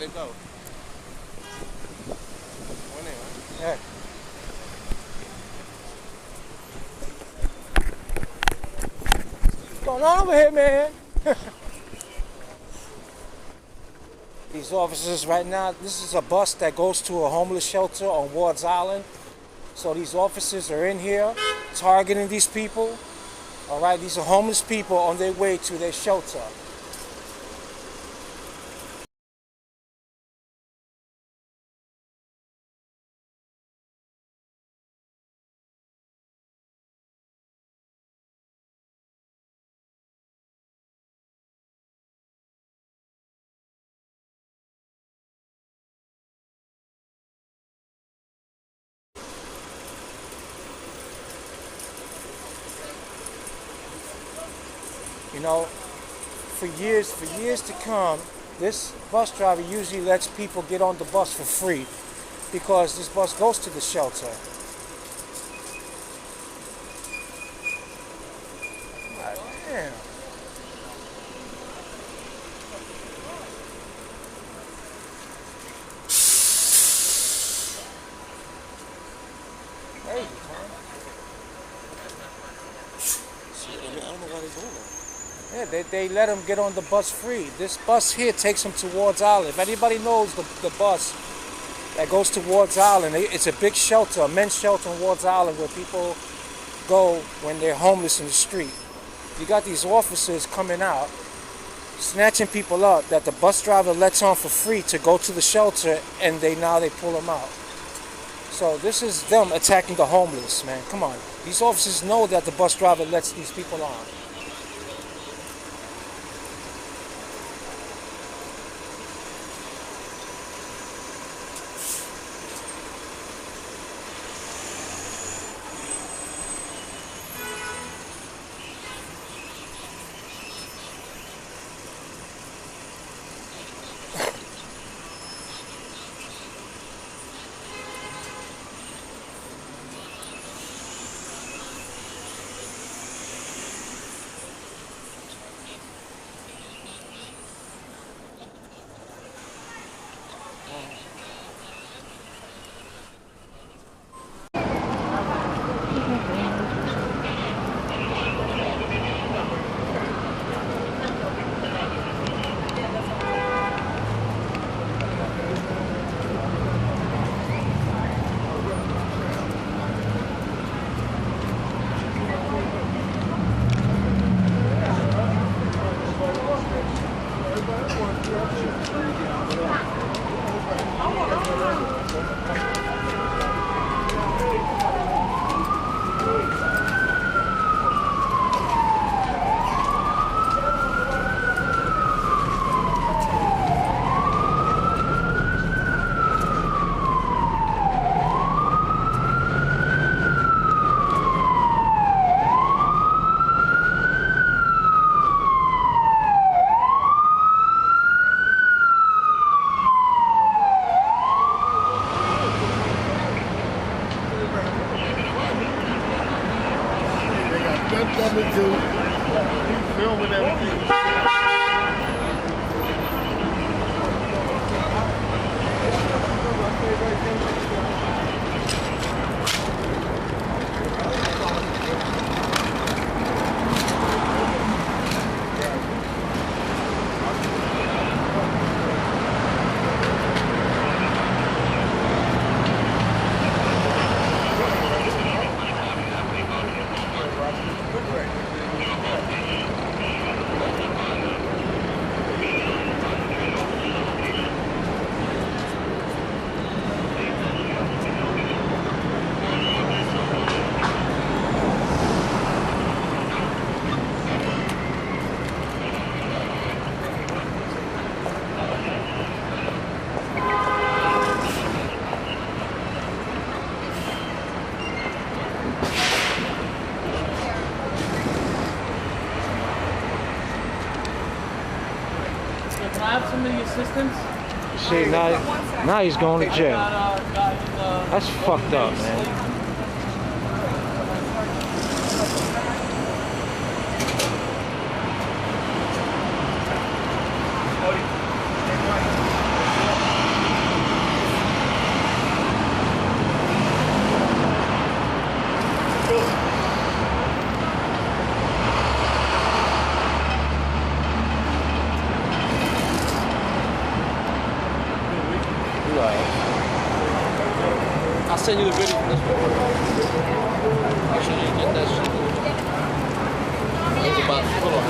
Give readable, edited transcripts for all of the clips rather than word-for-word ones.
let it go. Yeah. What's going on over here, man? These officers right now, this is a bus that goes to a homeless shelter on Ward's Island. So these officers are in here targeting these people. All right, these are homeless people on their way to their shelter. You know, for years to come, this bus driver usually lets people get on the bus for free because this bus goes to the shelter. Damn. Hey, I don't know why they're doing that. yeah, they let them get on the bus free. This bus here takes them to Ward's Island. If anybody knows the bus that goes to Ward's Island, it's a big shelter, a men's shelter on Ward's Island where people go when they're homeless in the street. You got these officers coming out, snatching people up that the bus driver lets on for free to go to the shelter, and now they pull them out. So this is them attacking the homeless, man. Come on. These officers know that the bus driver lets these people on. Filming everything. Can I have some of the assistance? See, now he's going to jail. That's fucked up, man. send you the video from this one. Make sure you get that shit. It was about, hold on,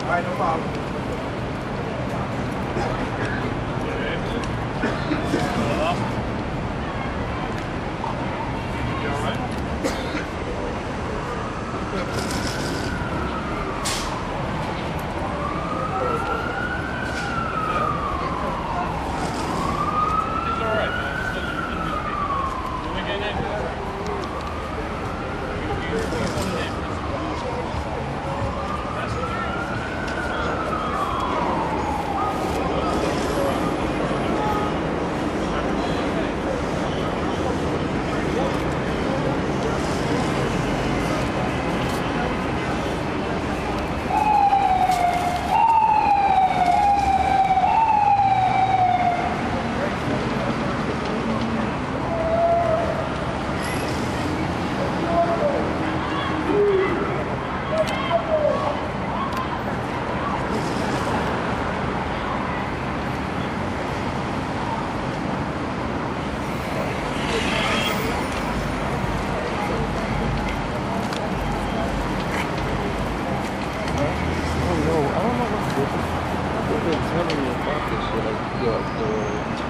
Alright, no problem. You alright? It's alright, man. You want to get in?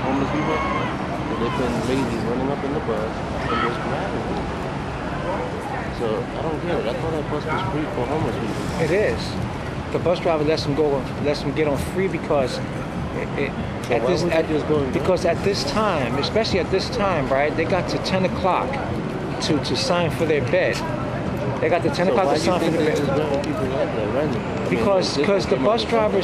homeless people, they've been lazy running up in the bus and just grabbing people. So I don't get it. I thought that bus was free for homeless people. It is. The bus driver lets them get on free because because at this time, especially at this time, right? They got to 10 o'clock to sign for their bed. They got to 10 o'clock to sign for their bed. Because the bus driver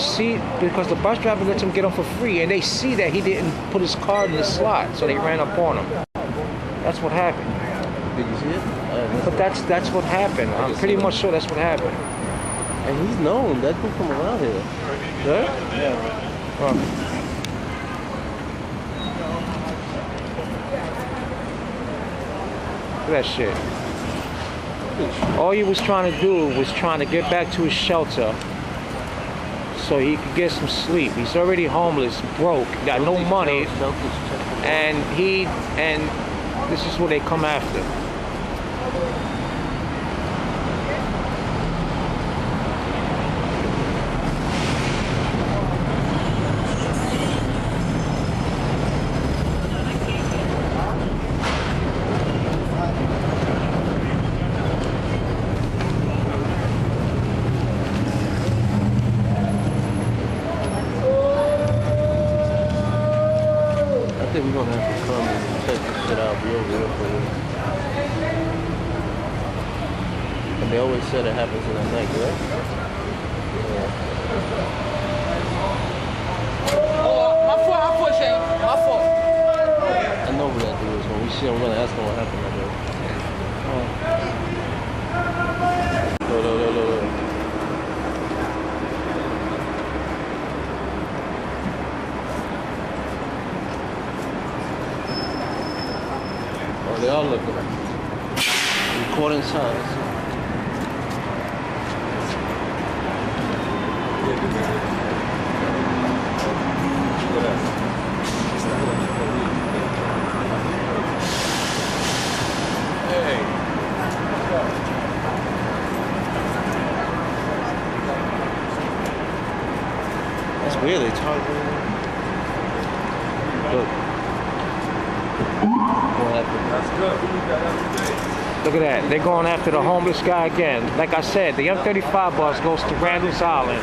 lets him get on for free, and they see that he didn't put his card in the slot, so they ran up on him. That's what happened. Did you see it? But that's what happened. I'm pretty much sure that's what happened. And he's known. That dude from around here. Good? Yeah. Look at that shit. All he was trying to do was trying to get back to his shelter so he could get some sleep. He's already homeless, broke, got no money, and this is what they come after. I think we're gonna have to come and check this shit out real for you. And they always said it happens in the night, right? Yeah. My fault, Shane. My fault. I know who that dude is. When we see him, we're gonna ask him what happened right there. Look. Oh, they all looking. Recording signs. That's weird. They talk. Look. What happened? That's good. Look at that. They're going after the homeless guy again. Like I said, the M35 bus goes to Randall's Island.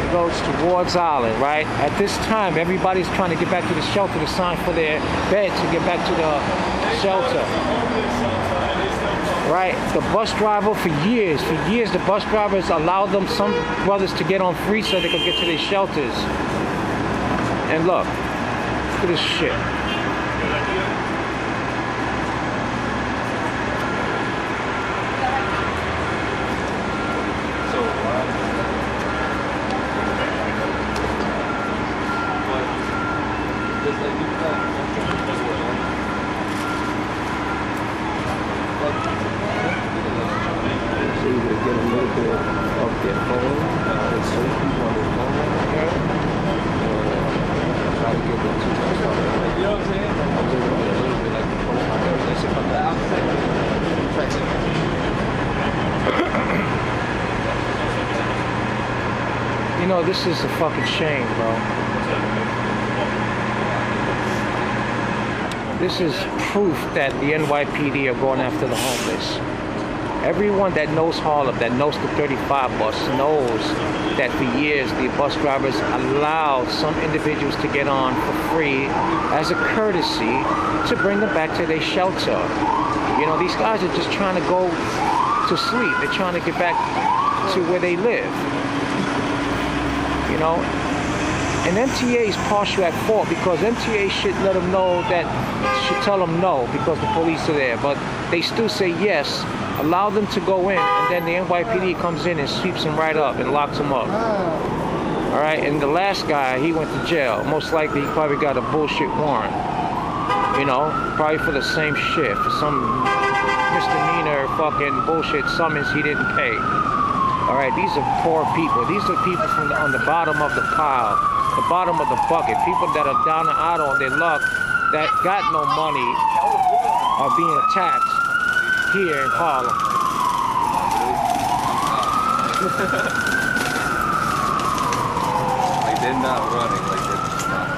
It goes towards Island, right? At this time, everybody's trying to get back to the shelter to sign for their bed to get back to the shelter. Right? The bus driver, for years, the bus drivers allowed them, some brothers, to get on free so they could get to their shelters. And look at this shit. Just like you of their phone. They search people on their phone. Try to get them to touch on it. You know what I'm saying? I'm just looking a little bit like the profile. That's about that. You know, this is a fucking shame, bro. This is proof that the NYPD are going after the homeless. Everyone that knows Harlem, that knows the 35 bus, knows that for years the bus drivers allowed some individuals to get on for free as a courtesy to bring them back to their shelter. You know, these guys are just trying to go to sleep. They're trying to get back to where they live. You know, and MTA is partial at fault because MTA should let them know that, should tell them no because the police are there, but they still say yes, allow them to go in, and then the NYPD comes in and sweeps them right up and locks them up. All right, and the last guy, he went to jail. Most likely he probably got a bullshit warrant, you know, probably for the same shit, for some misdemeanor fucking bullshit summons he didn't pay. All right, these are poor people. These are people from on the bottom of the pile, the bottom of the bucket. People that are down and out on their luck, that got no money, are being attacked here in Harlem. Like they're not running, like they're just not.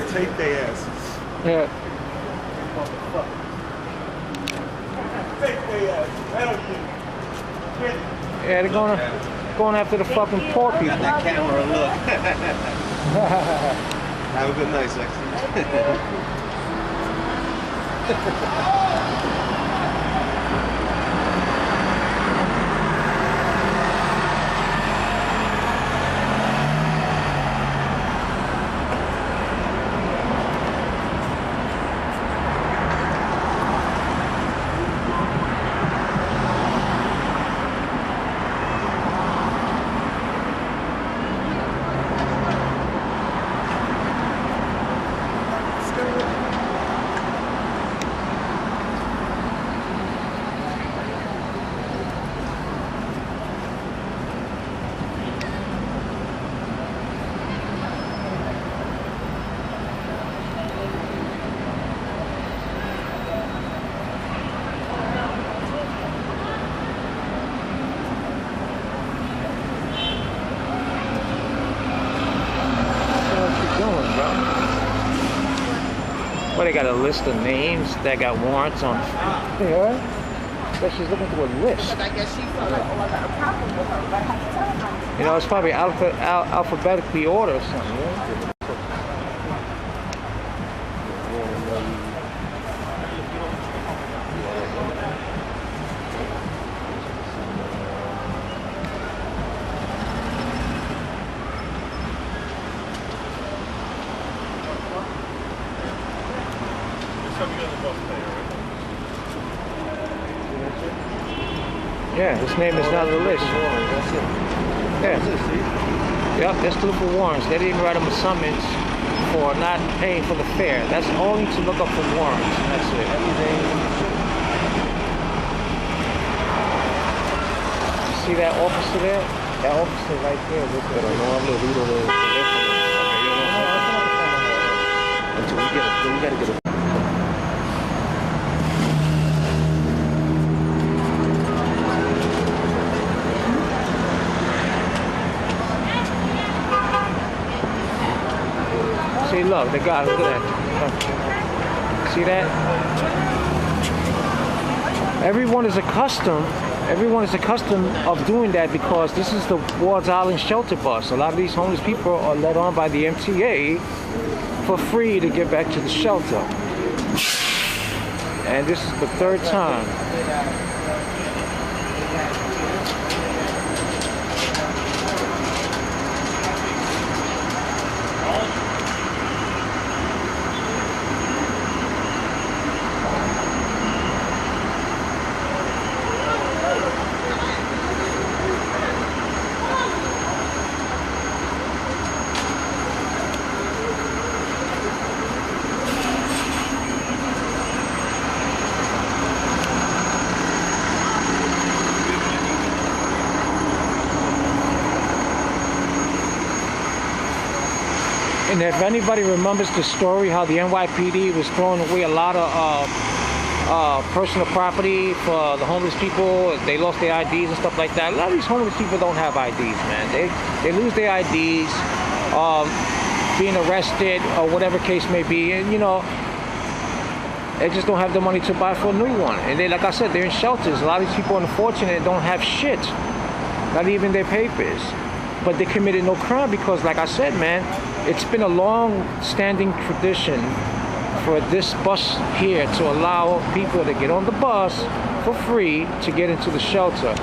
Take their asses. Yeah. Take their asses. Hell yeah. Yeah, they're going after the fucking poor people. That camera, look. Have a good night, sexy. Well, they got a list of names that got warrants on. Yeah. But she's looking through a list. I guess she felt like, oh, I got a problem with her, but I had to tell her. You know, it's probably alphabetically ordered or something. Yeah? Yeah, his name is not on the list. Yeah. Yep, that's two for warrants. They didn't write him a summons for not paying for the fare. That's only to look up for warrants. That's it. See that officer there? That officer right there. Pero no hablo duro del teléfono. Until we gotta get a See, look, the guy, look at that. See that? Everyone is accustomed of doing that because this is the Wards Island shelter bus. A lot of these homeless people are led on by the MTA for free to get back to the shelter. And this is the third time. And if anybody remembers the story, how the NYPD was throwing away a lot of personal property for the homeless people, they lost their IDs and stuff like that. A lot of these homeless people don't have IDs, man. They lose their IDs, being arrested or whatever case may be, and you know, they just don't have the money to buy for a new one. And they, like I said, they're in shelters. A lot of these people, unfortunately, don't have shit, not even their papers. But they committed no crime because, like I said, man, it's been a long-standing tradition for this bus here to allow people to get on the bus for free to get into the shelter.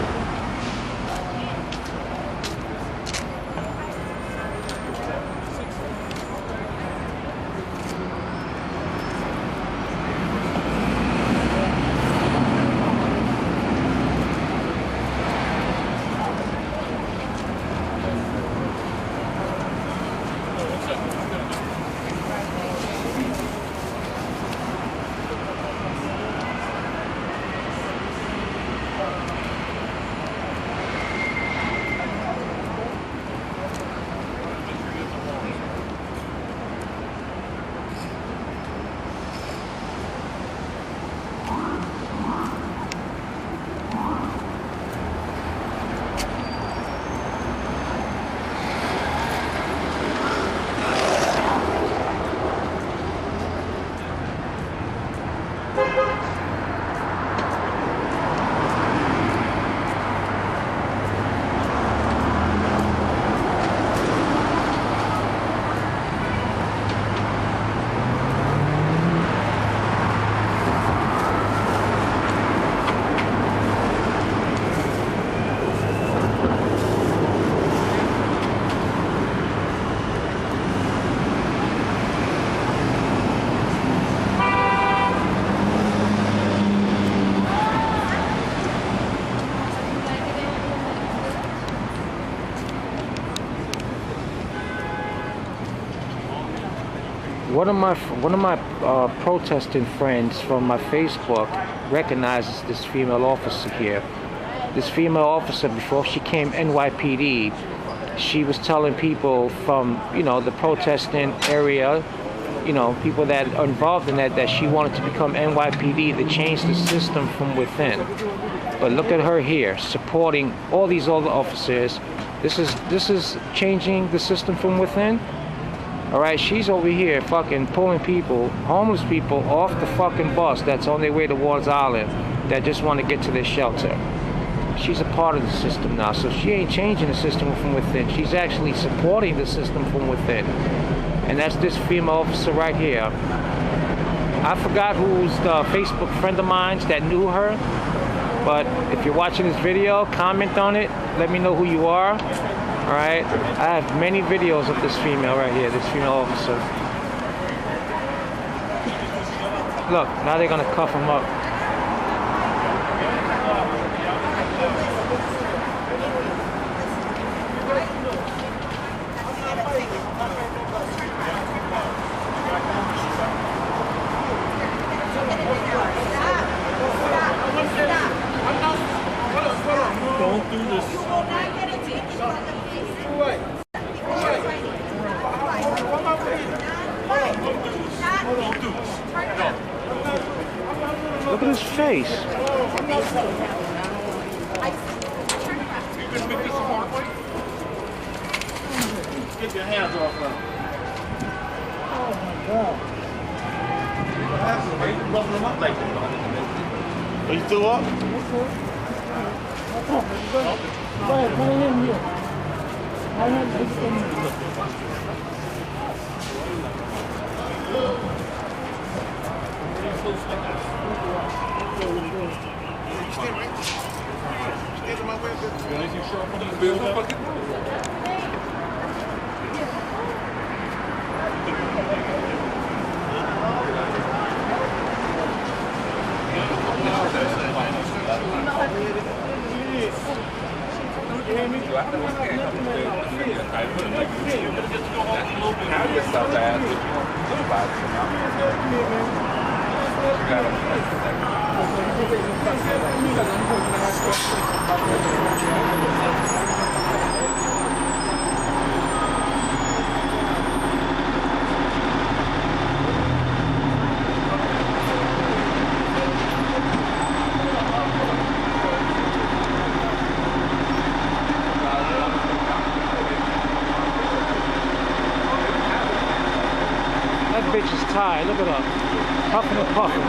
One of my protesting friends from my Facebook recognizes this female officer here. This female officer, before she came NYPD, she was telling people from, you know, the protesting area, you know, people that are involved in that she wanted to become NYPD to change the system from within. But look at her here, supporting all these other officers. This is changing the system from within. All right, she's over here fucking pulling people, homeless people, off the fucking bus that's on their way towards Harlem that just want to get to their shelter. She's a part of the system now, so she ain't changing the system from within. She's actually supporting the system from within. And that's this female officer right here. I forgot who's the Facebook friend of mine that knew her, but if you're watching this video, comment on it, let me know who you are. All right, I have many videos of this female right here, this female officer. Look, now they're gonna cuff him up. Don't do this. Look at his face. You can make this a hard way? Get your hands off now. Oh my God. Why you bumping them up like that? Are you still up? Go ahead, put it in here. I want this thing. bitch is tired. Look at her. Puffing and puffing.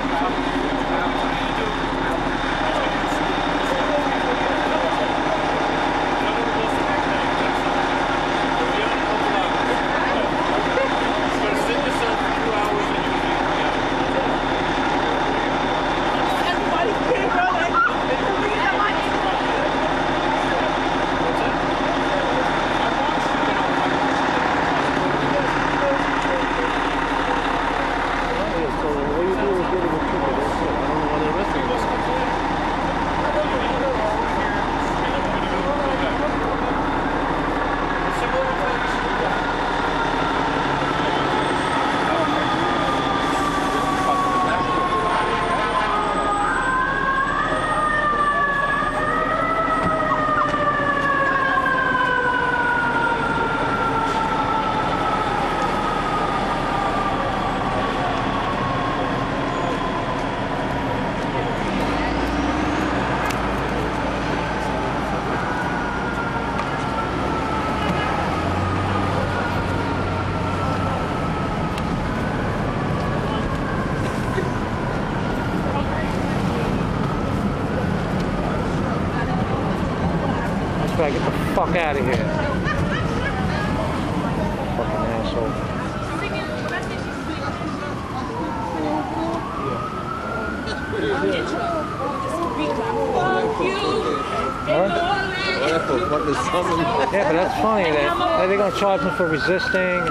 Get the fuck out of here. Fucking asshole. Huh? Yeah, but that's funny. That they're gonna charge him for resisting.